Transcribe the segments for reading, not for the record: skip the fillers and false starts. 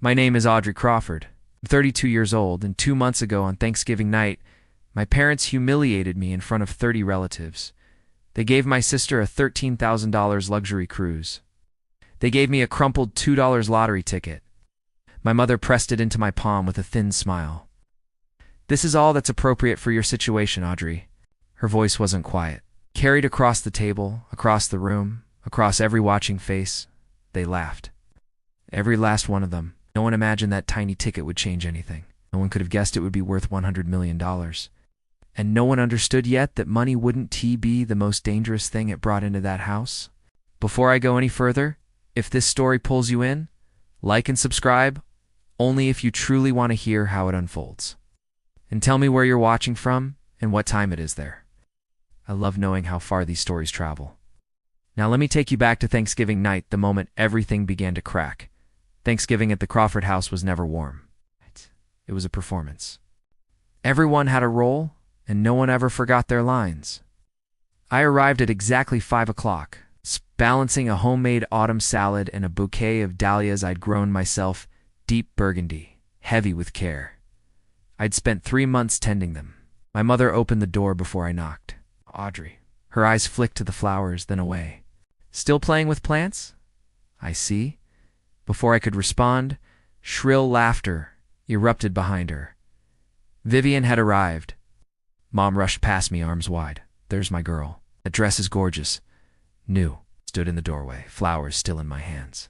My name is Audrey Crawford. I'm 32 years old, and 2 months ago on Thanksgiving night, my parents humiliated me in front of 30 relatives. They gave my sister a $13,000 luxury cruise. They gave me a crumpled $2 lottery ticket. My mother pressed it into my palm with a thin smile. This is all that's appropriate for your situation, Audrey. Her voice wasn't quiet. Carried across the table, across the room, across every watching face, they laughed. Every last one of them. No one imagined that tiny ticket would change anything. No one could have guessed it would be worth $100 million. And no one understood yet that money wouldn't be the most dangerous thing it brought into that house. Before I go any further, if this story pulls you in, like and subscribe, only if you truly want to hear how it unfolds. And tell me where you're watching from and what time it is there. I love knowing how far these stories travel. Now let me take you back to Thanksgiving night, the moment everything began to crack. Thanksgiving at the Crawford house was never warm. It was a performance. Everyone had a role, and no one ever forgot their lines. I arrived at exactly 5 o'clock, balancing a homemade autumn salad and a bouquet of dahlias I'd grown myself, deep burgundy, heavy with care. I'd spent 3 months tending them. My mother opened the door before I knocked. Audrey. Her eyes flicked to the flowers, then away. Still playing with plants? I see. Before I could respond, shrill laughter erupted behind her. Vivian had arrived. Mom rushed past me, arms wide. There's my girl. That dress is gorgeous. New. Stood in the doorway, flowers still in my hands.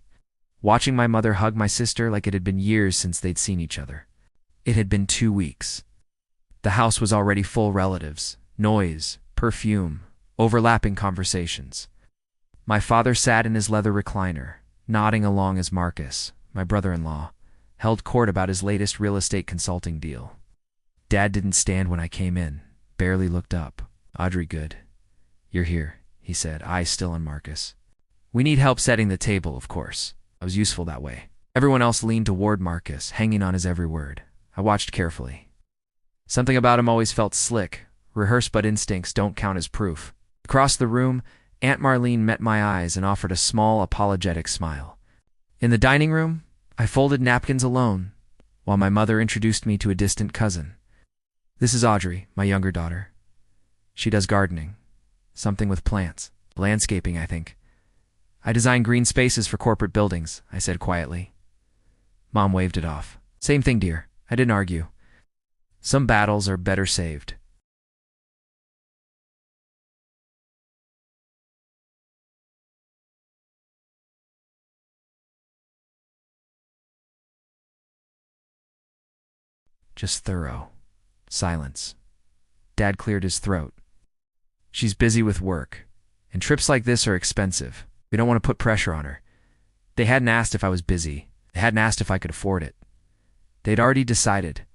Watching my mother hug my sister like it had been years since they'd seen each other. It had been 2 weeks. The house was already full relatives, noise, perfume, overlapping conversations. My father sat in his leather recliner, nodding along as Marcus, my brother-in-law, held court about his latest real estate consulting deal. Dad didn't stand when I came in, barely looked up. Audrey, good. You're here, he said, eyes still on Marcus. We need help setting the table, of course. I was useful that way. Everyone else leaned toward Marcus, hanging on his every word. I watched carefully. Something about him always felt slick, rehearsed, but instincts don't count as proof. Across the room, Aunt Marlene met my eyes and offered a small, apologetic smile. In the dining room, I folded napkins alone, while my mother introduced me to a distant cousin. This is Audrey, my younger daughter. She does gardening. Something with plants. Landscaping, I think. I design green spaces for corporate buildings, I said quietly. Mom waved it off. Same thing, dear. I didn't argue. Some battles are better saved. Just thorough. Silence. Dad cleared his throat. She's busy with work, and trips like this are expensive. We don't want to put pressure on her. They hadn't asked if I was busy. They hadn't asked if I could afford it. They'd already decided.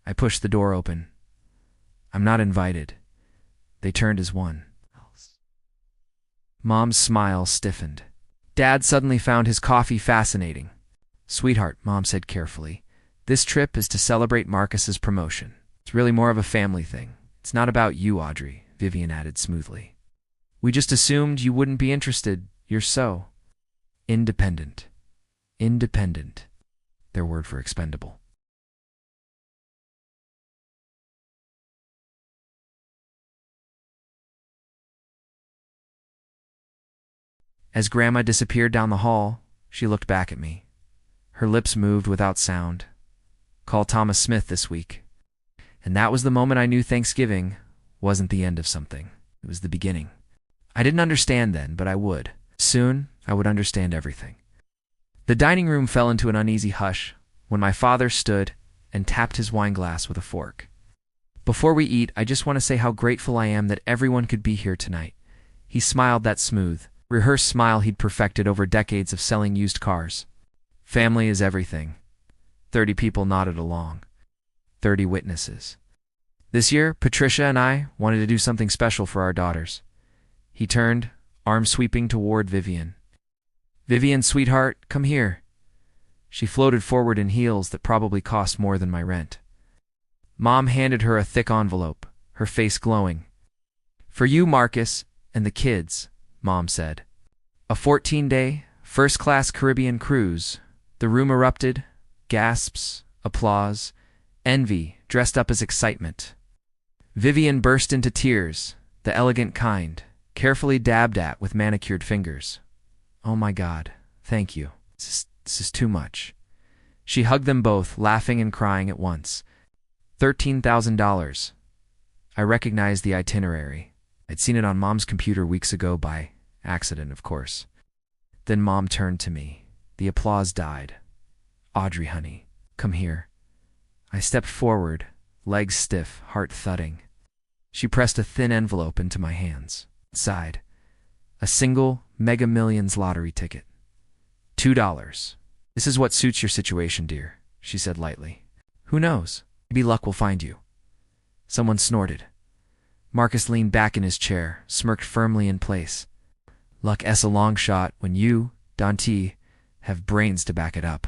I pushed the door open. I'm not invited. They turned as one. Mom's smile stiffened. Dad suddenly found his coffee fascinating. Sweetheart, Mom said carefully, this trip is to celebrate Marcus's promotion. It's really more of a family thing. It's not about you, Audrey, Vivian added smoothly. We just assumed you wouldn't be interested. You're so independent. Independent. Their word for expendable. As Grandma disappeared down the hall, she looked back at me. Her lips moved without sound. Call Thomas Smith this week. And that was the moment I knew Thanksgiving wasn't the end of something. It was the beginning. I didn't understand then, but I would. Soon, I would understand everything. The dining room fell into an uneasy hush when my father stood and tapped his wine glass with a fork. Before we eat, I just want to say how grateful I am that everyone could be here tonight. He smiled that smooth, rehearsed smile he'd perfected over decades of selling used cars. Family is everything. 30 people nodded along. 30 witnesses. This year, Patricia and I wanted to do something special for our daughters. He turned, arm sweeping toward Vivian. Vivian, sweetheart, come here. She floated forward in heels that probably cost more than my rent. Mom handed her a thick envelope, her face glowing. For you, Marcus, and the kids, Mom said. A 14-day, first-class Caribbean cruise. The room erupted, gasps, applause, envy dressed up as excitement. Vivian burst into tears, the elegant kind, carefully dabbed at with manicured fingers. "Oh my God, thank you. This is too much." She hugged them both, laughing and crying at once. $13,000. I recognized the itinerary. I'd seen it on Mom's computer weeks ago by accident, of course. Then Mom turned to me. The applause died. "Audrey, honey, come here." I stepped forward, legs stiff, heart thudding. She pressed a thin envelope into my hands. Inside, a single Mega Millions lottery ticket. $2. "This is what suits your situation, dear," she said lightly. "Who knows? Maybe luck will find you." Someone snorted. Marcus leaned back in his chair, smirked firmly in place. "Luck is a long shot when you, Dante, have brains to back it up."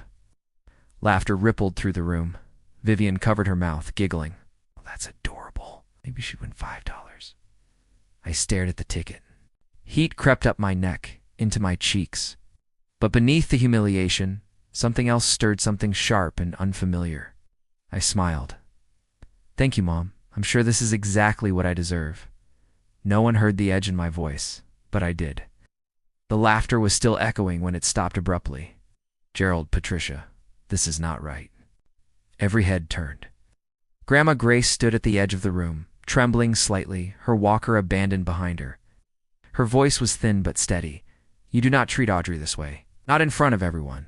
Laughter rippled through the room. Vivian covered her mouth, giggling. "Oh, that's adorable. Maybe she'd win $5. I stared at the ticket. Heat crept up my neck, into my cheeks. But beneath the humiliation, something else stirred, something sharp and unfamiliar. I smiled. "Thank you, Mom. I'm sure this is exactly what I deserve." No one heard the edge in my voice, but I did. The laughter was still echoing when it stopped abruptly. "Gerald, Patricia, this is not right." Every head turned. Grandma Grace stood at the edge of the room, trembling slightly, her walker abandoned behind her. Her voice was thin but steady. "You do not treat Audrey this way. Not in front of everyone.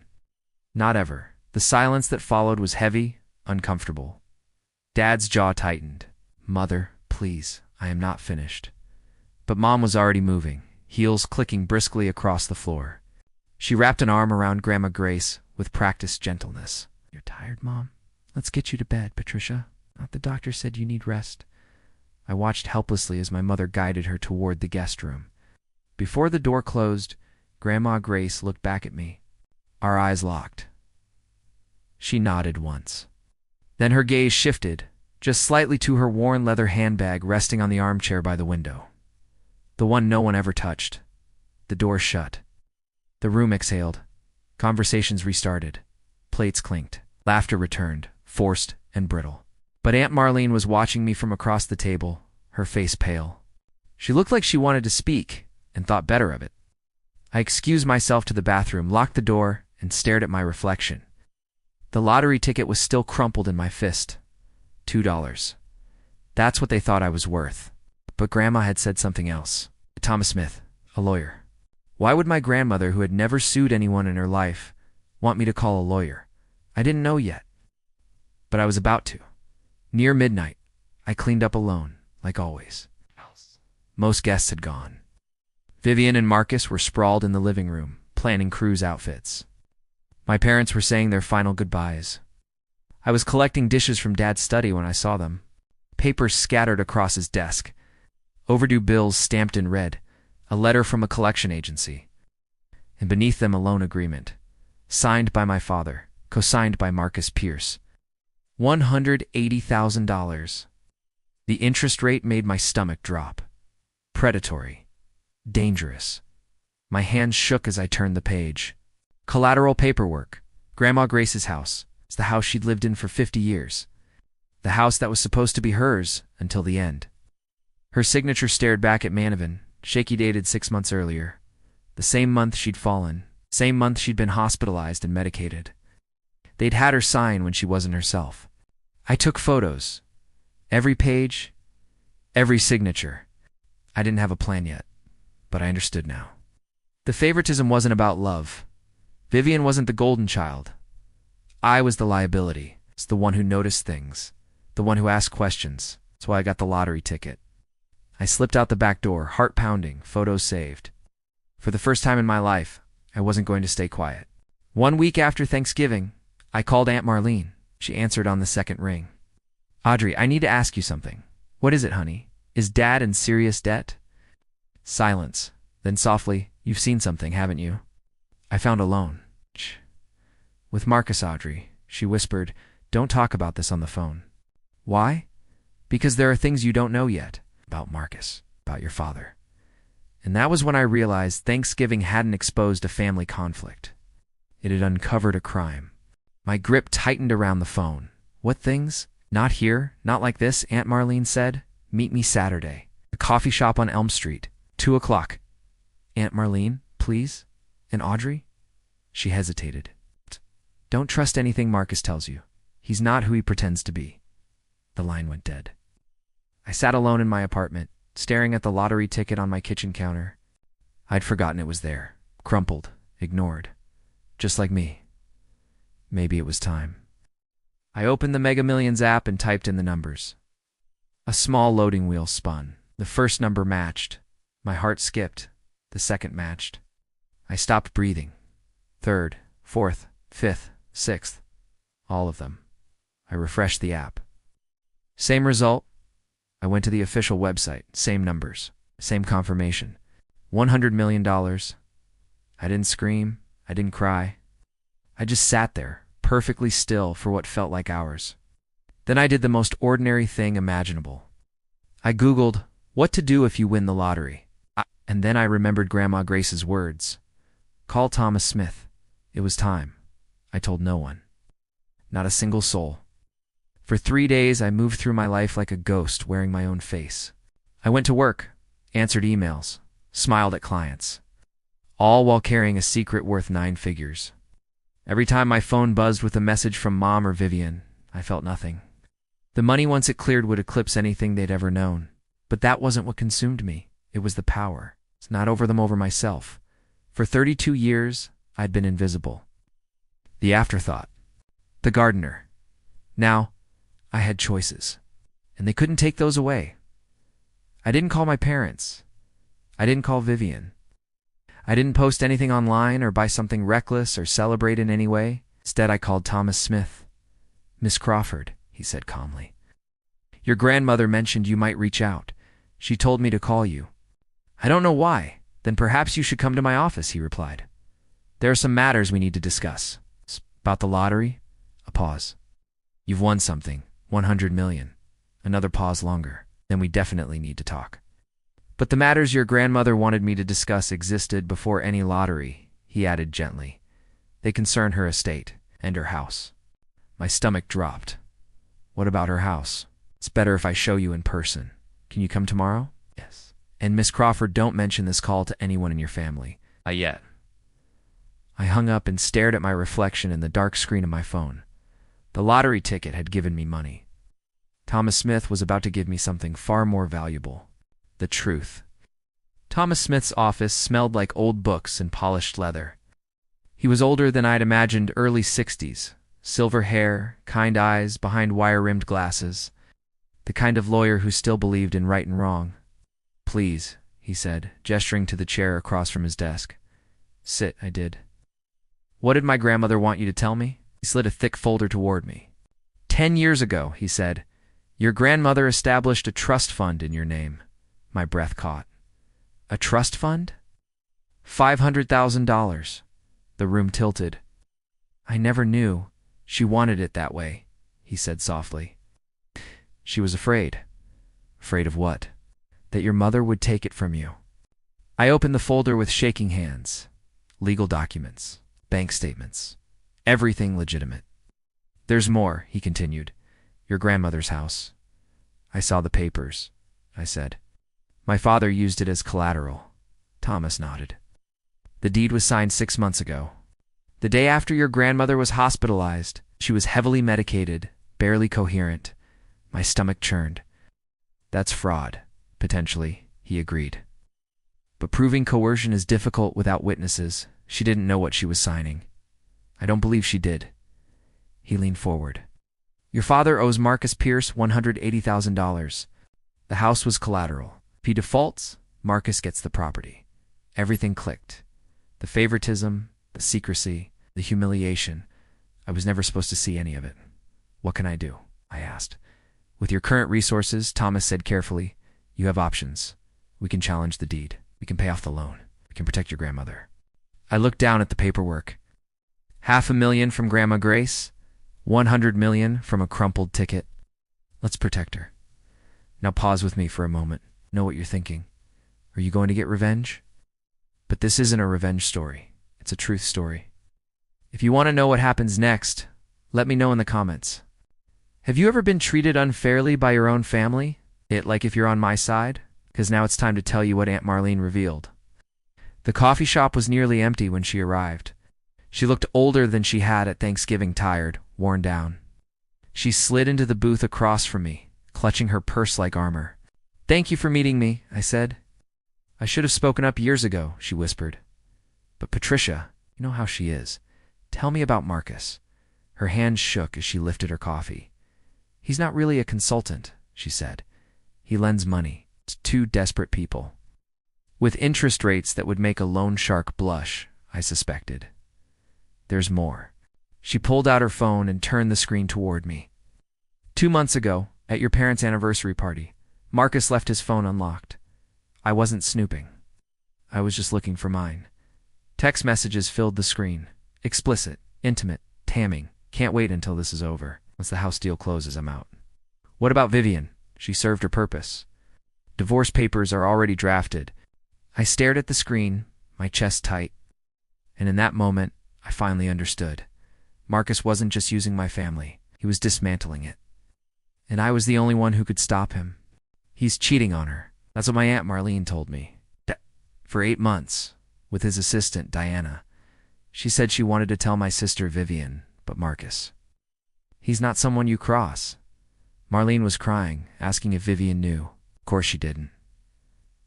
Not ever." The silence that followed was heavy, uncomfortable. Dad's jaw tightened. "Mother, please, I am not finished." But Mom was already moving, heels clicking briskly across the floor. She wrapped an arm around Grandma Grace with practiced gentleness. "You're tired, Mom? Let's get you to bed, Patricia. The doctor said you need rest." I watched helplessly as my mother guided her toward the guest room. Before the door closed, Grandma Grace looked back at me. Our eyes locked. She nodded once. Then her gaze shifted, just slightly, to her worn leather handbag resting on the armchair by the window. The one no one ever touched. The door shut. The room exhaled. Conversations restarted. Plates clinked. Laughter returned, forced and brittle. But Aunt Marlene was watching me from across the table, her face pale. She looked like she wanted to speak, and thought better of it. I excused myself to the bathroom, locked the door, and stared at my reflection. The lottery ticket was still crumpled in my fist. $2. That's what they thought I was worth. But Grandma had said something else. Thomas Smith, a lawyer. Why would my grandmother, who had never sued anyone in her life, want me to call a lawyer? I didn't know yet. But I was about to. Near midnight, I cleaned up alone, like always. Most guests had gone. Vivian and Marcus were sprawled in the living room, planning cruise outfits. My parents were saying their final goodbyes. I was collecting dishes from Dad's study when I saw them. Papers scattered across his desk. Overdue bills stamped in red. A letter from a collection agency. And beneath them a loan agreement. Signed by my father, co-signed by Marcus Pierce. $180,000. The interest rate made my stomach drop. Predatory. Dangerous. My hands shook as I turned the page. Collateral paperwork. Grandma Grace's house. It's the house she'd lived in for 50 years. The house that was supposed to be hers until the end. Her signature stared back at Manavan, shaky dated 6 months earlier. The same month she'd fallen. Same month she'd been hospitalized and medicated. They'd had her sign when she wasn't herself. I took photos. Every page. Every signature. I didn't have a plan yet, but I understood now. The favoritism wasn't about love. Vivian wasn't the golden child. I was the liability. It's the one who noticed things. The one who asked questions. That's why I got the lottery ticket. I slipped out the back door, heart pounding, photos saved. For the first time in my life, I wasn't going to stay quiet. 1 week after Thanksgiving, I called Aunt Marlene. She answered on the second ring. "Audrey, I need to ask you something." "What is it, honey? Is Dad in serious debt?" Silence. Then softly, "You've seen something, haven't you?" I found a loan. "With Marcus, Audrey," she whispered. "Don't talk about this on the phone." "Why?" "Because there are things you don't know yet. About Marcus. About your father." And that was when I realized Thanksgiving hadn't exposed a family conflict. It had uncovered a crime. My grip tightened around the phone. What things? Not here, not like this, Aunt Marlene said. Meet me Saturday. A coffee shop on Elm Street. 2 o'clock. Aunt Marlene, please? And Audrey? She hesitated. Don't trust anything Marcus tells you. He's not who he pretends to be. The line went dead. I sat alone in my apartment, staring at the lottery ticket on my kitchen counter. I'd forgotten it was there, crumpled, ignored, just like me. Maybe it was time. I opened the Mega Millions app and typed in the numbers. A small loading wheel spun. The first number matched. My heart skipped. The second matched. I stopped breathing. Third, fourth, fifth, sixth. All of them. I refreshed the app. Same result. I went to the official website. Same numbers. Same confirmation. $100 million. I didn't scream. I didn't cry. I just sat there, perfectly still for what felt like hours. Then I did the most ordinary thing imaginable. I Googled, what to do if you win the lottery. And then I remembered Grandma Grace's words. Call Thomas Smith. It was time. I told no one. Not a single soul. For 3 days, I moved through my life like a ghost wearing my own face. I went to work, answered emails, smiled at clients, all while carrying a secret worth 9 figures. Every time my phone buzzed with a message from Mom or Vivian, I felt nothing. The money, once it cleared, would eclipse anything they'd ever known. But that wasn't what consumed me. It was the power. It's not over them, over myself. For 32 years, I'd been invisible. The afterthought. The gardener. Now, I had choices, and they couldn't take those away. I didn't call my parents. I didn't call Vivian. I didn't post anything online or buy something reckless or celebrate in any way. Instead, I called Thomas Smith. Miss Crawford, he said calmly. Your grandmother mentioned you might reach out. She told me to call you. I don't know why. Then perhaps you should come to my office, he replied. There are some matters we need to discuss. About the lottery? A pause. You've won something. 100 million. Another pause longer. Then we definitely need to talk. But the matters your grandmother wanted me to discuss existed before any lottery, he added gently. They concern her estate and her house. My stomach dropped. What about her house? It's better if I show you in person. Can you come tomorrow? Yes. And Miss Crawford, don't mention this call to anyone in your family. Not yet. I hung up and stared at my reflection in the dark screen of my phone. The lottery ticket had given me money. Thomas Smith was about to give me something far more valuable. The truth. Thomas Smith's office smelled like old books and polished leather. He was older than I'd imagined, early 60s. Silver hair, kind eyes behind wire-rimmed glasses. The kind of lawyer who still believed in right and wrong. Please, he said, gesturing to the chair across from his desk. Sit, I did. What did my grandmother want you to tell me? He slid a thick folder toward me. 10 years ago, he said, your grandmother established a trust fund in your name. My breath caught. A trust fund? $500,000. The room tilted. I never knew. She wanted it that way, he said softly. She was afraid. Afraid of what? That your mother would take it from you. I opened the folder with shaking hands. Legal documents, bank statements, everything legitimate. There's more, he continued. Your grandmother's house. I saw the papers, I said. My father used it as collateral. Thomas nodded. The deed was signed 6 months ago. The day after your grandmother was hospitalized. She was heavily medicated, barely coherent. My stomach churned. That's fraud, potentially, he agreed. But proving coercion is difficult without witnesses. She didn't know what she was signing. I don't believe she did. He leaned forward. Your father owes Marcus Pierce $180,000. The house was collateral. If he defaults, Marcus gets the property. Everything clicked. The favoritism, the secrecy, the humiliation. I was never supposed to see any of it. What can I do? I asked. With your current resources, Thomas said carefully, you have options. We can challenge the deed. We can pay off the loan. We can protect your grandmother. I looked down at the paperwork. $500,000 from Grandma Grace, $100 million from a crumpled ticket. Let's protect her. Now pause with me for a moment. Know what you're thinking. Are you going to get revenge? But this isn't a revenge story. It's a truth story. If you want to know what happens next, Let me know in the comments. Have you ever been treated unfairly by your own family? Like if you're on my side? Because now it's time to tell you what Aunt Marlene revealed. The coffee shop was nearly empty when she arrived. She looked older than she had at Thanksgiving, tired, worn down. She slid into the booth across from me, clutching her purse like armor. "Thank you for meeting me," I said. "I should have spoken up years ago," she whispered. "But Patricia, you know how she is. Tell me about Marcus." Her hand shook as she lifted her coffee. "He's not really a consultant," she said. "He lends money to two desperate people. With interest rates that would make a loan shark blush," I suspected. "There's more." She pulled out her phone and turned the screen toward me. "2 months ago, at your parents' anniversary party, Marcus left his phone unlocked. I wasn't snooping. I was just looking for mine. Text messages filled the screen. Explicit, intimate, damning. Can't wait until this is over. Once the house deal closes, I'm out. What about Vivian? She served her purpose. Divorce papers are already drafted." I stared at the screen, my chest tight. And in that moment, I finally understood. Marcus wasn't just using my family. He was dismantling it. And I was the only one who could stop him. He's cheating on her. That's what my Aunt Marlene told me. For 8 months, with his assistant, Diana. She said she wanted to tell my sister Vivian, but Marcus. He's not someone you cross. Marlene was crying, asking if Vivian knew. Of course she didn't.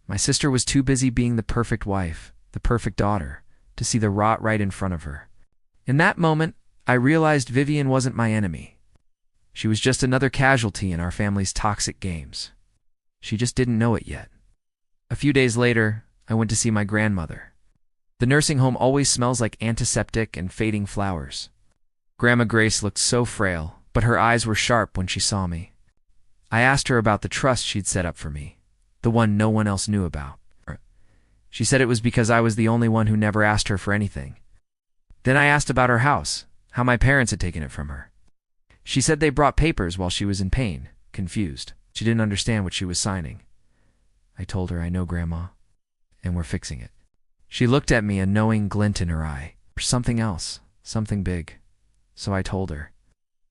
My sister was too busy being the perfect wife, the perfect daughter, to see the rot right in front of her. In that moment, I realized Vivian wasn't my enemy. She was just another casualty in our family's toxic games. She just didn't know it yet. A few days later, I went to see my grandmother. The nursing home always smells like antiseptic and fading flowers. Grandma Grace looked so frail, but her eyes were sharp when she saw me. I asked her about the trust she'd set up for me, the one no one else knew about. She said it was because I was the only one who never asked her for anything. Then I asked about her house, how my parents had taken it from her. She said they brought papers while she was in pain, confused. She didn't understand what she was signing. I told her, "I know, Grandma, and we're fixing it." She looked at me, a knowing glint in her eye. Or something else, something big. So I told her.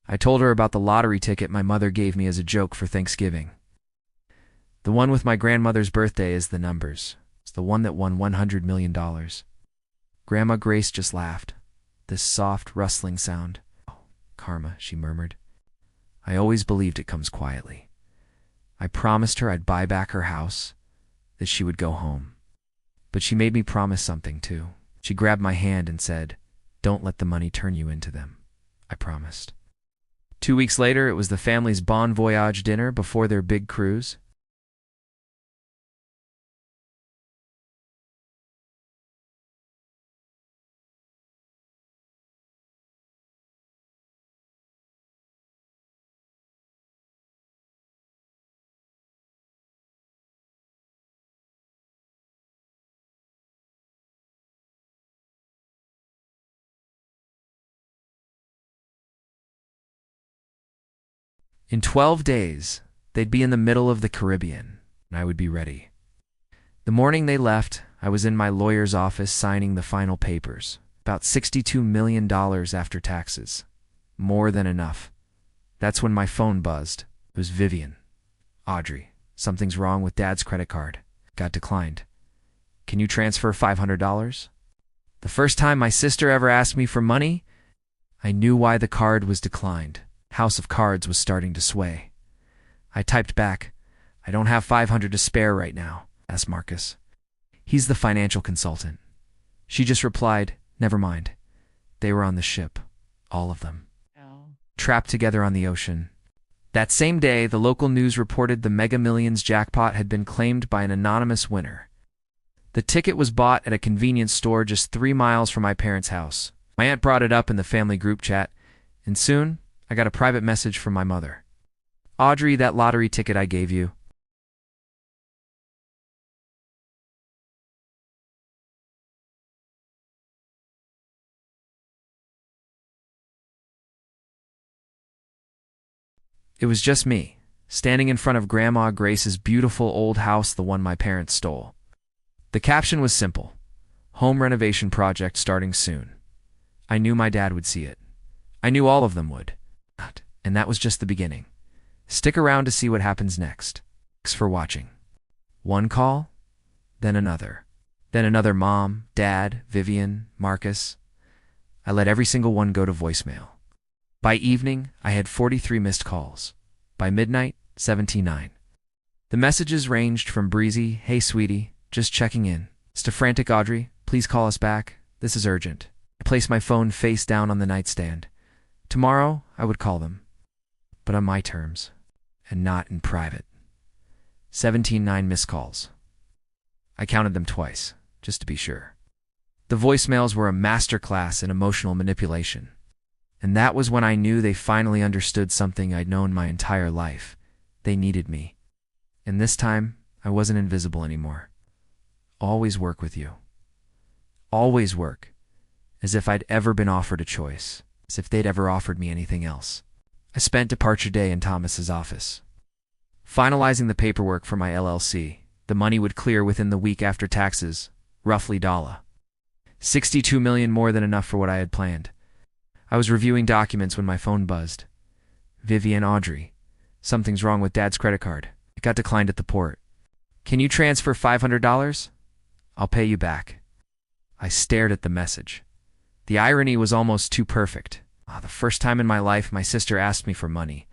I told her about the lottery ticket my mother gave me as a joke for Thanksgiving. The one with my grandmother's birthday is the numbers. It's the one that won $100 million. Grandma Grace just laughed. This soft, rustling sound. "Oh, karma," she murmured. "I always believed it comes quietly." I promised her I'd buy back her house, that she would go home. But she made me promise something, too. She grabbed my hand and said, "Don't let the money turn you into them." I promised. 2 weeks later, it was the family's bon voyage dinner before their big cruise. In 12 days, they'd be in the middle of the Caribbean, and I would be ready. The morning they left, I was in my lawyer's office signing the final papers. About $62 million after taxes. More than enough. That's when my phone buzzed. It was Vivian. "Audrey, something's wrong with Dad's credit card. Got declined. Can you transfer $500? The first time my sister ever asked me for money, I knew why the card was declined. House of Cards was starting to sway. I typed back, "I don't have $500 to spare right now," asked Marcus. He's the financial consultant. She just replied, "Never mind." They were on the ship. All of them. Oh. Trapped together on the ocean. That same day, the local news reported the Mega Millions jackpot had been claimed by an anonymous winner. The ticket was bought at a convenience store just 3 miles from my parents' house. My aunt brought it up in the family group chat, and soon I got a private message from my mother. "Audrey, that lottery ticket I gave you." It was just me, standing in front of Grandma Grace's beautiful old house, the one my parents stole. The caption was simple: "Home renovation project starting soon." I knew my dad would see it. I knew all of them would. And that was just the beginning. Stick around to see what happens next. Thanks for watching. One call, then another. Then another mom, dad, Vivian, Marcus. I let every single one go to voicemail. By evening, I had 43 missed calls. By midnight, 79. The messages ranged from breezy, "Hey sweetie, just checking in," to frantic, "Audrey, please call us back. This is urgent." I placed my phone face down on the nightstand. Tomorrow, I would call them. But on my terms, and not in private. 17 missed calls. I counted them twice, just to be sure. The voicemails were a masterclass in emotional manipulation. And that was when I knew they finally understood something I'd known my entire life. They needed me. And this time, I wasn't invisible anymore. Always work with you. Always work. As if I'd ever been offered a choice. As if they'd ever offered me anything else. I spent departure day in Thomas's office, finalizing the paperwork for my LLC. The money would clear within the week after taxes, roughly $62 million, more than enough for what I had planned. I was reviewing documents when my phone buzzed. "Vivian, Audrey, something's wrong with Dad's credit card. It got declined at the port. Can you transfer $500? I'll pay you back." I stared at the message. The irony was almost too perfect. The first time in my life my sister asked me for money.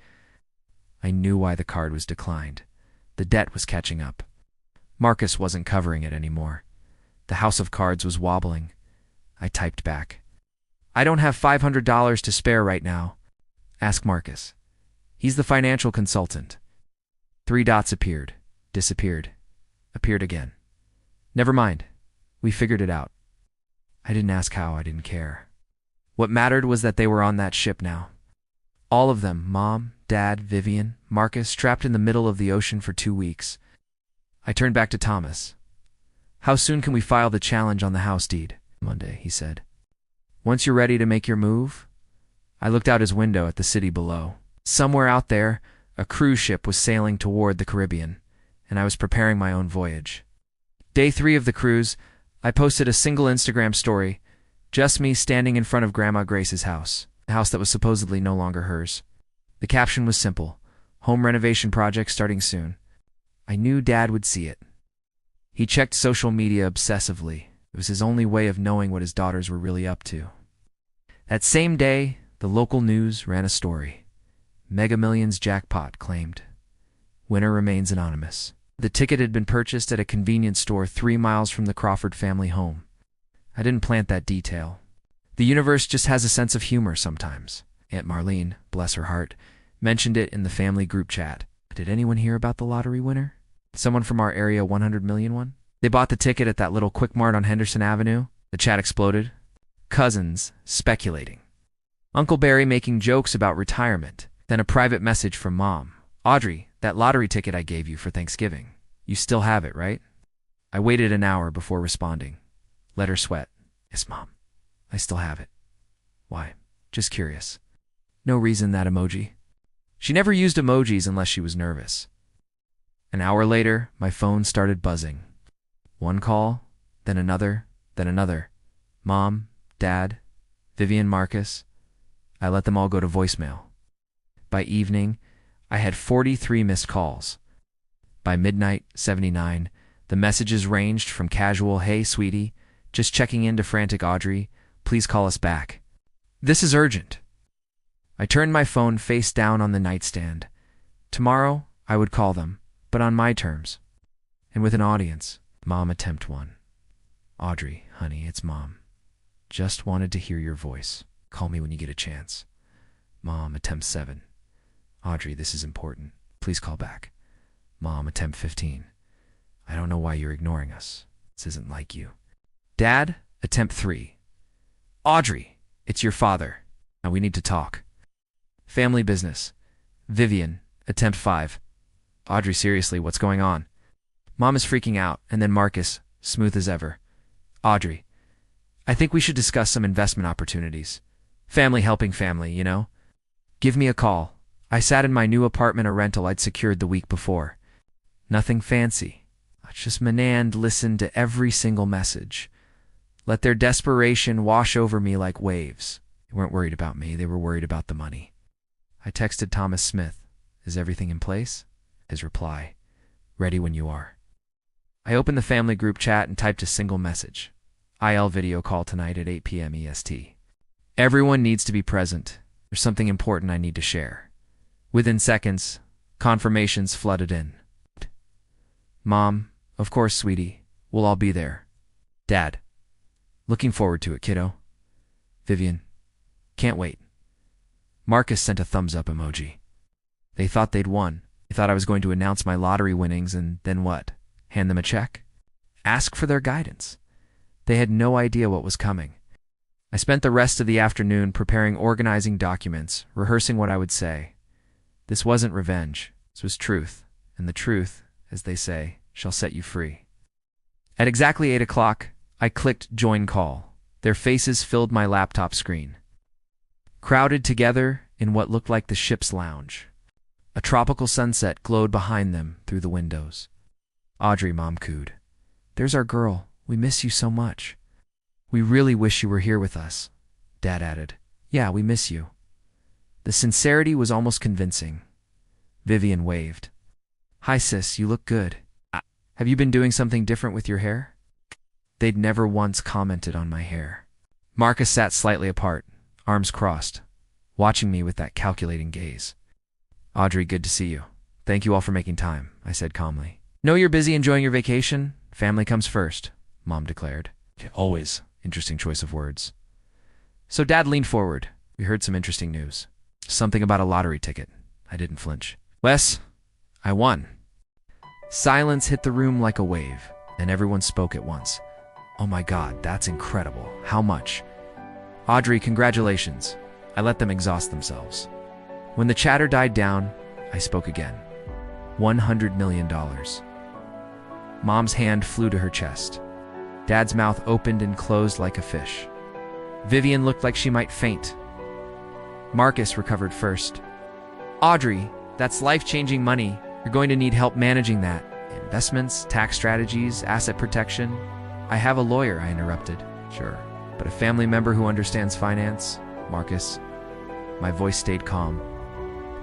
I knew why the card was declined. The debt was catching up. Marcus wasn't covering it anymore. The house of cards was wobbling. I typed back, "I don't have $500 to spare right now. Ask Marcus. He's the financial consultant." 3 dots appeared, disappeared, appeared again. Never mind. We figured it out. I didn't ask how, I didn't care. What mattered was that they were on that ship now. All of them, Mom, Dad, Vivian, Marcus, trapped in the middle of the ocean for 2 weeks. I turned back to Thomas. "How soon can we file the challenge on the house deed?" "Monday," he said. "Once you're ready to make your move?" I looked out his window at the city below. Somewhere out there, a cruise ship was sailing toward the Caribbean, and I was preparing my own voyage. Day 3 of the cruise, I posted a single Instagram story, just me standing in front of Grandma Grace's house, a house that was supposedly no longer hers. The caption was simple: "Home renovation project starting soon." I knew Dad would see it. He checked social media obsessively. It was his only way of knowing what his daughters were really up to. That same day, the local news ran a story. Mega Millions jackpot claimed. Winner remains anonymous. The ticket had been purchased at a convenience store 3 miles from the Crawford family home. I didn't plant that detail. The universe just has a sense of humor sometimes. Aunt Marlene, bless her heart, mentioned it in the family group chat. "Did anyone hear about the lottery winner? Someone from our area 100 million one? They bought the ticket at that little Quick Mart on Henderson Avenue." The chat exploded. Cousins speculating. Uncle Barry making jokes about retirement. Then a private message from Mom. "Audrey, that lottery ticket I gave you for Thanksgiving. You still have it, right?" I waited an hour before responding. Let her sweat. "Yes, Mom. I still have it." "Why?" "Just curious." "No reason, that emoji." She never used emojis unless she was nervous. An hour later, my phone started buzzing. One call, then another, then another. Mom, Dad, Vivian, Marcus. I let them all go to voicemail. By evening, I had 43 missed calls. By midnight, 79. The messages ranged from casual, "Hey, sweetie, just checking in," to frantic, "Audrey, please call us back. This is urgent." I turned my phone face down on the nightstand. Tomorrow, I would call them, but on my terms. And with an audience. Mom, attempt 1. "Audrey, honey, it's Mom. Just wanted to hear your voice. Call me when you get a chance." Mom, attempt 7. "Audrey, this is important. Please call back." Mom, attempt 15. "I don't know why you're ignoring us. This isn't like you." Dad, attempt 3. "Audrey, it's your father. Now we need to talk." Family business. Vivian, attempt 5. "Audrey, seriously, what's going on?" Mom is freaking out, and then Marcus, smooth as ever. "Audrey, I think we should discuss some investment opportunities. Family helping family, you know? Give me a call." I sat in my new apartment, a rental I'd secured the week before. Nothing fancy. I just Manand listened to every single message. Let their desperation wash over me like waves. They weren't worried about me, they were worried about the money. I texted Thomas Smith, "Is everything in place?" His reply, "Ready when you are." I opened the family group chat and typed a single message. IL video call tonight at 8 p.m. EST. Everyone needs to be present. There's something important I need to share. Within seconds, confirmations flooded in. Mom, of course, sweetie. We'll all be there. Dad, looking forward to it, kiddo. Vivian, can't wait. Marcus sent a thumbs up emoji. They thought they'd won. They thought I was going to announce my lottery winnings and then what? Hand them a check? Ask for their guidance. They had no idea what was coming. I spent the rest of the afternoon preparing organizing documents, rehearsing what I would say. This wasn't revenge. This was truth. And the truth, as they say, shall set you free. At exactly 8 o'clock, I clicked join call. Their faces filled my laptop screen. Crowded together in what looked like the ship's lounge. A tropical sunset glowed behind them through the windows. Audrey, Mom cooed. There's our girl. We miss you so much. We really wish you were here with us, Dad added. Yeah, we miss you. The sincerity was almost convincing. Vivian waved. Hi, sis, you look good. Have you been doing something different with your hair? They'd never once commented on my hair. Marcus sat slightly apart, arms crossed, watching me with that calculating gaze. Audrey, good to see you. Thank you all for making time, I said calmly. Know you're busy enjoying your vacation? Family comes first, Mom declared. Always. Interesting choice of words. So Dad leaned forward. We heard some interesting news. Something about a lottery ticket. I didn't flinch. Wes, I won. Silence hit the room like a wave, and everyone spoke at once. Oh my God, that's incredible. How much? Audrey, congratulations. I let them exhaust themselves. When the chatter died down, I spoke again. $100 million. Mom's hand flew to her chest. Dad's mouth opened and closed like a fish. Vivian looked like she might faint. Marcus recovered first. Audrey, that's life-changing money. You're going to need help managing that. Investments, tax strategies, asset protection. I have a lawyer, I interrupted. Sure, but a family member who understands finance? Marcus. My voice stayed calm.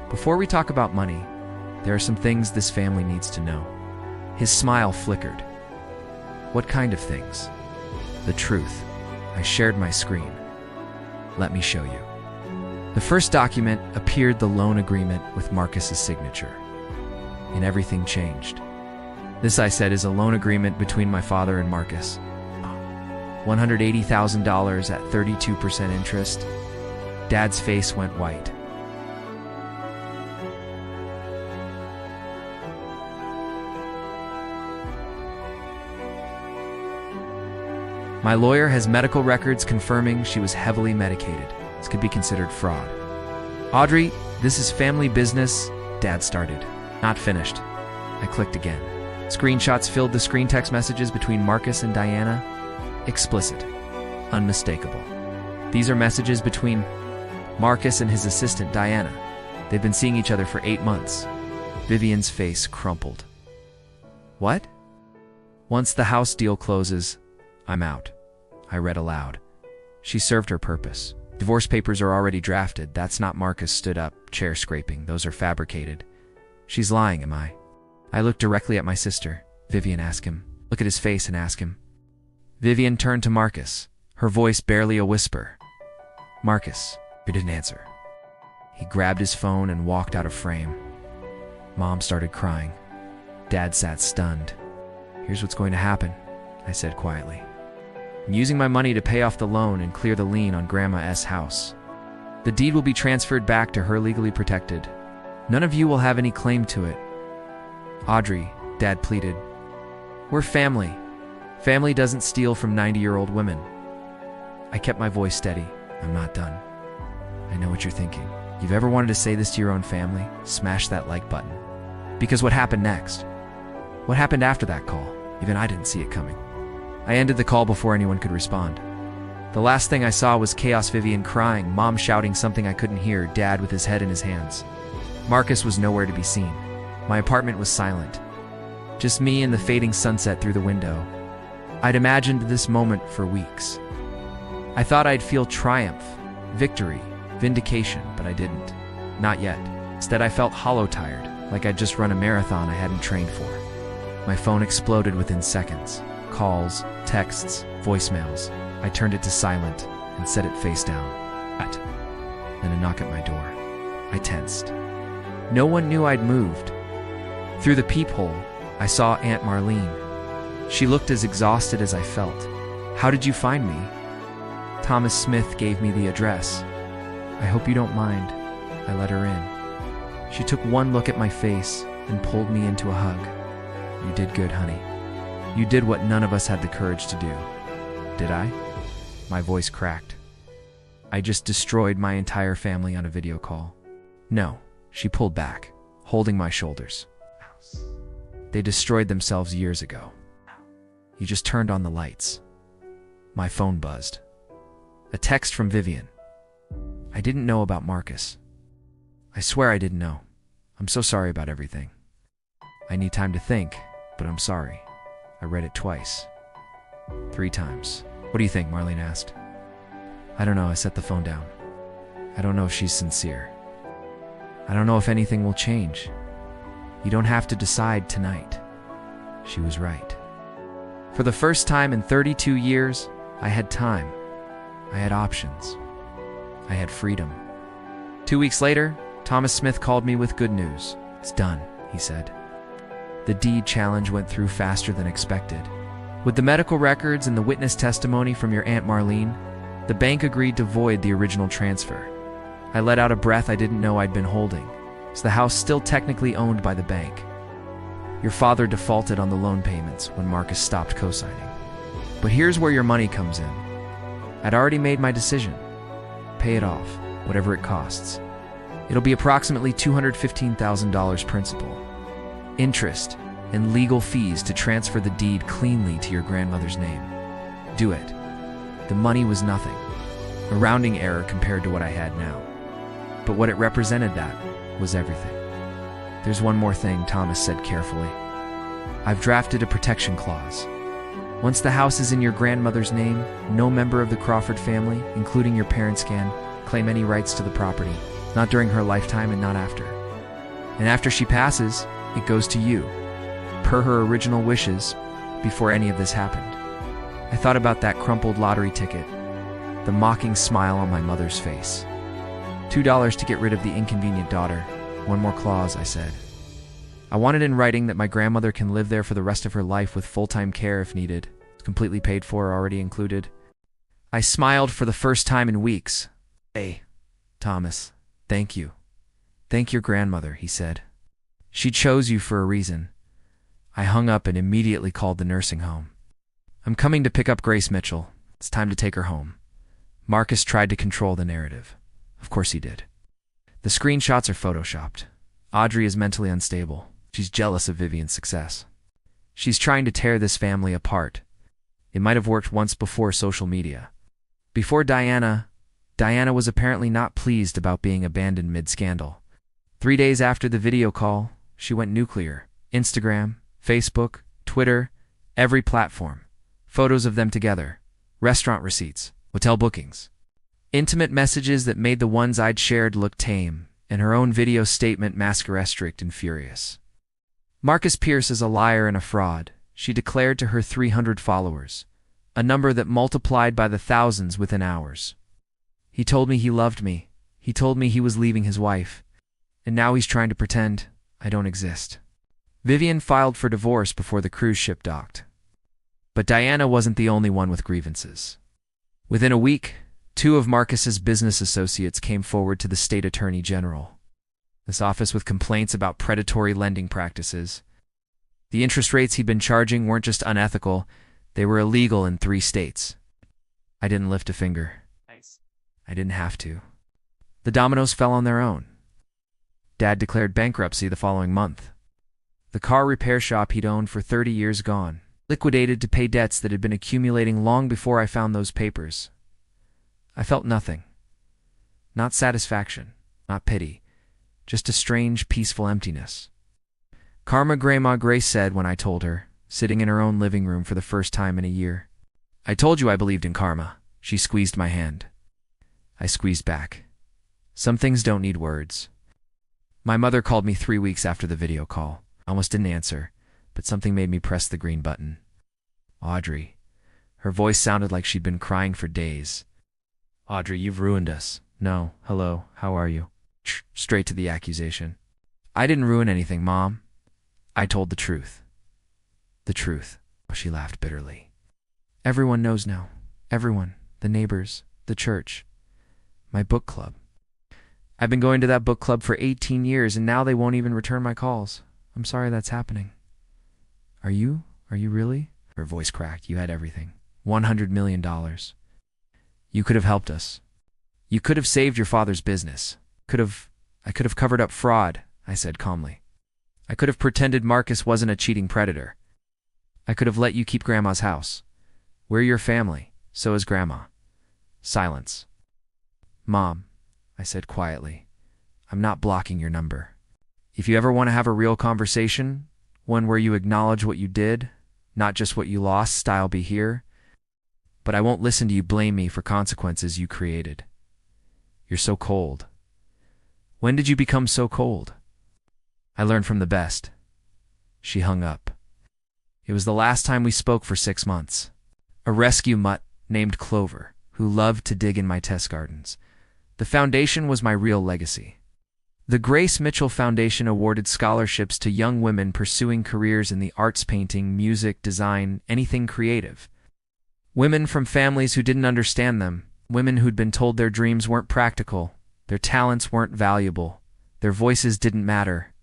Before we talk about money, there are some things this family needs to know. His smile flickered. What kind of things? The truth. I shared my screen. Let me show you. The first document appeared the loan agreement with Marcus's signature. And everything changed. This, I said, is a loan agreement between my father and Marcus. $180,000 at 32% interest. Dad's face went white. My lawyer has medical records confirming she was heavily medicated. This could be considered fraud. Audrey, this is family business. Dad started. Not finished. I clicked again. Screenshots filled the screen text messages between Marcus and Diana. Explicit. Unmistakable. These are messages between Marcus and his assistant, Diana. They've been seeing each other for 8 months. Vivian's face crumpled. What? Once the house deal closes, I'm out. I read aloud. She served her purpose. Divorce papers are already drafted. That's not. Marcus stood up, chair scraping. Those are fabricated. She's lying, am I? I looked directly at my sister. Vivian, asked him. Look at his face and ask him. Vivian turned to Marcus, her voice barely a whisper. Marcus, he didn't answer. He grabbed his phone and walked out of frame. Mom started crying. Dad sat stunned. Here's what's going to happen, I said quietly. I'm using my money to pay off the loan and clear the lien on Grandma S. house. The deed will be transferred back to her legally protected. None of you will have any claim to it. Audrey, Dad pleaded. We're family. Family doesn't steal from 90-year-old women. I kept my voice steady. I'm not done. I know what you're thinking. You've ever wanted to say this to your own family? Smash that like button. Because what happened next? What happened after that call? Even I didn't see it coming. I ended the call before anyone could respond. The last thing I saw was chaos, Vivian crying, Mom shouting something I couldn't hear, Dad with his head in his hands. Marcus was nowhere to be seen. My apartment was silent. Just me and the fading sunset through the window. I'd imagined this moment for weeks. I thought I'd feel triumph, victory, vindication, but I didn't. Not yet. Instead, I felt hollow tired, like I'd just run a marathon I hadn't trained for. My phone exploded within seconds. Calls, texts, voicemails. I turned it to silent and set it face down. Then a knock at my door. I tensed. No one knew I'd moved. Through the peephole, I saw Aunt Marlene. She looked as exhausted as I felt. "How did you find me?" "Thomas Smith gave me the address." "I hope you don't mind." I let her in. She took one look at my face and pulled me into a hug. "You did good, honey. You did what none of us had the courage to do." "Did I?" My voice cracked. "I just destroyed my entire family on a video call." "No," she pulled back, holding my shoulders. "They destroyed themselves years ago. You just turned on the lights." My phone buzzed. A text from Vivian. "I didn't know about Marcus. I swear I didn't know. I'm so sorry about everything. I need time to think, but I'm sorry." I read it twice. 3 times. "What do you think?" Marlene asked. "I don't know." I set the phone down. "I don't know if she's sincere. I don't know if anything will change. You don't have to decide tonight." She was right. For the first time in 32 years, I had time. I had options. I had freedom. 2 weeks later, Thomas Smith called me with good news. "It's done," he said. The deed challenge went through faster than expected. With the medical records and the witness testimony from your Aunt Marlene, the bank agreed to void the original transfer. I let out a breath I didn't know I'd been holding. Is the house still technically owned by the bank? Your father defaulted on the loan payments when Marcus stopped co-signing. But here's where your money comes in. I'd already made my decision. Pay it off, whatever it costs. It'll be approximately $215,000 principal, interest, and legal fees to transfer the deed cleanly to your grandmother's name. Do it. The money was nothing, a rounding error compared to what I had now. But what it represented, that was everything. "There's one more thing," Thomas said carefully. "I've drafted a protection clause. Once the house is in your grandmother's name, no member of the Crawford family, including your parents, can claim any rights to the property, not during her lifetime and not after. And after she passes, it goes to you, per her original wishes, before any of this happened." I thought about that crumpled lottery ticket, the mocking smile on my mother's face. $2 to get rid of the inconvenient daughter. "One more clause," I said. "I want it in writing that my grandmother can live there for the rest of her life with full-time care if needed. It's completely paid for, already included." I smiled for the first time in weeks. "Hey, Thomas, thank you. Thank your grandmother," he said. "She chose you for a reason." I hung up and immediately called the nursing home. "I'm coming to pick up Grace Mitchell. It's time to take her home." Marcus tried to control the narrative. Of course he did. The screenshots are photoshopped. Audrey is mentally unstable. She's jealous of Vivian's success. She's trying to tear this family apart. It might have worked once before social media. Before Diana was apparently not pleased about being abandoned mid-scandal. 3 days after the video call, she went nuclear. Instagram, Facebook, Twitter, every platform. Photos of them together. Restaurant receipts, hotel bookings. Intimate messages that made the ones I'd shared look tame, and her own video statement mascarestrict and furious. "Marcus Pierce is a liar and a fraud," she declared to her 300 followers, a number that multiplied by the thousands within hours. "He told me he loved me. He told me he was leaving his wife. And now he's trying to pretend I don't exist." Vivian filed for divorce before the cruise ship docked. But Diana wasn't the only one with grievances. Within a week, 2 of Marcus's business associates came forward to the state attorney general, this office, with complaints about predatory lending practices. The interest rates he'd been charging weren't just unethical, they were illegal in 3 states. I didn't lift a finger. Nice. I didn't have to. The dominoes fell on their own. Dad declared bankruptcy the following month. The car repair shop he'd owned for 30 years gone, liquidated to pay debts that had been accumulating long before I found those papers. I felt nothing. Not satisfaction, not pity, just a strange, peaceful emptiness. Karma Grandma Grace said when I told her, sitting in her own living room for the first time in a year. "I told you I believed in karma." She squeezed my hand. I squeezed back. Some things don't need words. My mother called me 3 weeks after the video call. I almost didn't answer, but something made me press the green button. Audrey. Her voice sounded like she'd been crying for days. Audrey, you've ruined us. No, hello, how are you? Straight to the accusation. I didn't ruin anything, Mom. I told the truth. The truth. She laughed bitterly. Everyone knows now. Everyone. The neighbors. The church. My book club. I've been going to that book club for 18 years, and now they won't even return my calls. I'm sorry that's happening. Are you? Are you really? Her voice cracked. You had everything. $100 million. You could have helped us. You could have saved your father's business. I could have covered up fraud, I said calmly. I could have pretended Marcus wasn't a cheating predator. I could have let you keep Grandma's house. We're your family. So is Grandma. Silence. Mom, I said quietly, I'm not blocking your number. If you ever want to have a real conversation, one where you acknowledge what you did, not just what you lost, I'll be here. But I won't listen to you blame me for consequences you created. You're so cold. When did you become so cold? I learned from the best. She hung up. It was the last time we spoke for 6 months. A rescue mutt named Clover, who loved to dig in my test gardens. The foundation was my real legacy. The Grace Mitchell Foundation awarded scholarships to young women pursuing careers in the arts, painting, music, design, anything creative. Women from families who didn't understand them, women who'd been told their dreams weren't practical, their talents weren't valuable, their voices didn't matter.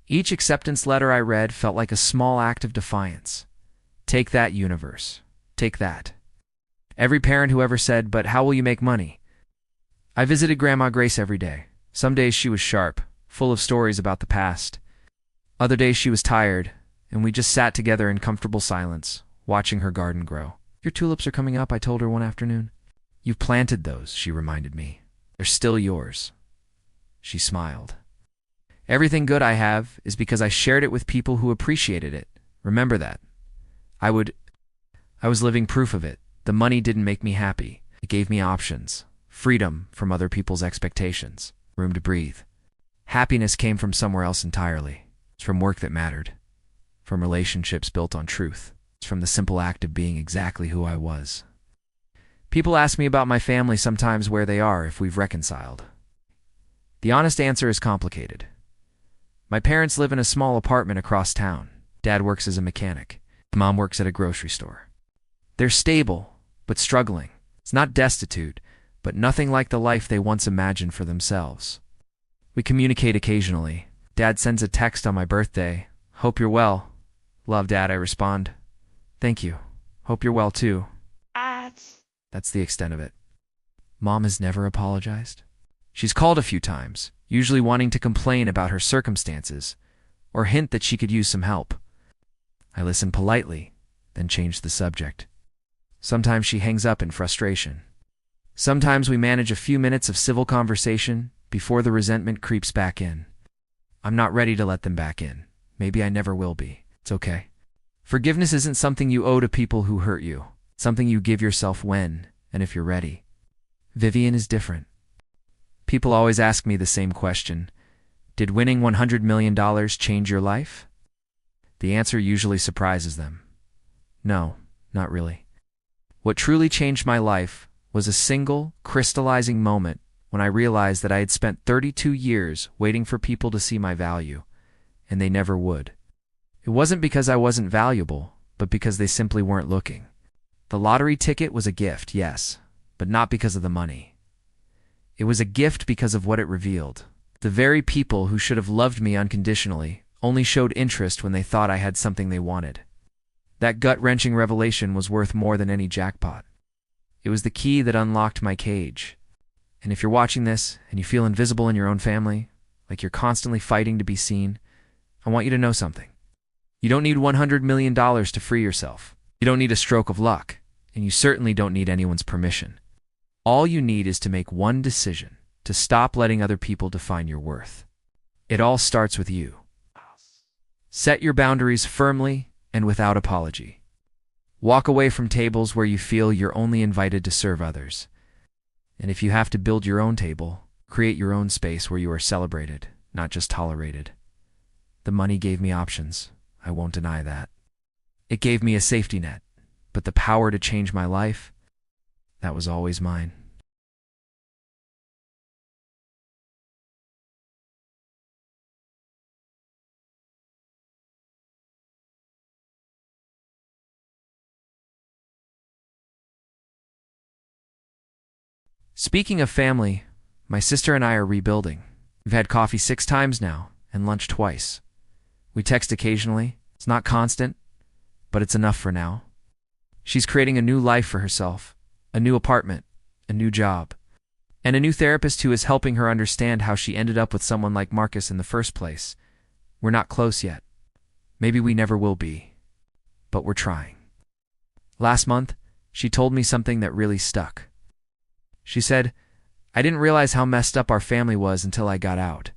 Each acceptance letter I read felt like a small act of defiance. Take that, universe. Take that. Every parent who ever said, but how will you make money? I visited Grandma Grace every day. Some days she was sharp, full of stories about the past. Other days she was tired, and we just sat together in comfortable silence, watching her garden grow. Your tulips are coming up, I told her one afternoon. You've planted those, she reminded me. They're still yours. She smiled. Everything good I have is because I shared it with people who appreciated it. Remember that. I was living proof of it. The money didn't make me happy. It gave me options, freedom from other people's expectations, room to breathe. Happiness came from somewhere else entirely. It's from work that mattered, from relationships built on truth. It's from the simple act of being exactly who I was. People ask me about my family sometimes, where they are, if we've reconciled. The honest answer is complicated. My parents live in a small apartment across town. Dad works as a mechanic. Mom works at a grocery store. They're stable, but struggling. It's not destitute, but nothing like the life they once imagined for themselves. We communicate occasionally. Dad sends a text on my birthday. Hope you're well. Love, Dad, I respond. Thank you. Hope you're well, too. That's the extent of it. Mom has never apologized. She's called a few times, usually wanting to complain about her circumstances, or hint that she could use some help. I listen politely, then change the subject. Sometimes she hangs up in frustration. Sometimes we manage a few minutes of civil conversation before the resentment creeps back in. I'm not ready to let them back in. Maybe I never will be. It's okay. Forgiveness isn't something you owe to people who hurt you. It's something you give yourself when, and if you're ready. Vivian is different. People always ask me the same question. Did winning $100 million change your life? The answer usually surprises them. No, not really. What truly changed my life was a single, crystallizing moment when I realized that I had spent 32 years waiting for people to see my value, and they never would. It wasn't because I wasn't valuable, but because they simply weren't looking. The lottery ticket was a gift, yes, but not because of the money. It was a gift because of what it revealed. The very people who should have loved me unconditionally only showed interest when they thought I had something they wanted. That gut-wrenching revelation was worth more than any jackpot. It was the key that unlocked my cage. And if you're watching this and you feel invisible in your own family, like you're constantly fighting to be seen, I want you to know something. You don't need $100 million to free yourself. You don't need a stroke of luck, and you certainly don't need anyone's permission. All you need is to make one decision, to stop letting other people define your worth. It all starts with you. Set your boundaries firmly and without apology. Walk away from tables where you feel you're only invited to serve others. And if you have to build your own table, create your own space where you are celebrated, not just tolerated. The money gave me options. I won't deny that. It gave me a safety net, but the power to change my life, that was always mine. Speaking of family, my sister and I are rebuilding. We've had coffee 6 times now and lunch twice. We text occasionally. It's not constant, but it's enough for now. She's creating a new life for herself, a new apartment, a new job, and a new therapist who is helping her understand how she ended up with someone like Marcus in the first place. We're not close yet. Maybe we never will be, but we're trying. Last month, she told me something that really stuck. She said, "I didn't realize how messed up our family was until I got out.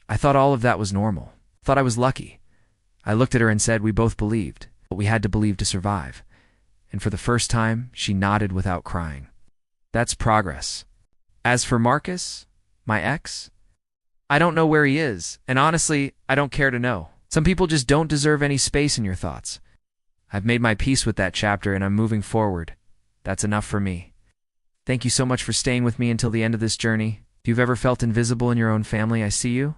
I thought all of that was normal. Thought I was lucky." I looked at her and said we both believed, but we had to believe to survive. And for the first time, she nodded without crying. That's progress. As for Marcus, my ex, I don't know where he is, and honestly, I don't care to know. Some people just don't deserve any space in your thoughts. I've made my peace with that chapter and I'm moving forward. That's enough for me. Thank you so much for staying with me until the end of this journey. If you've ever felt invisible in your own family, I see you.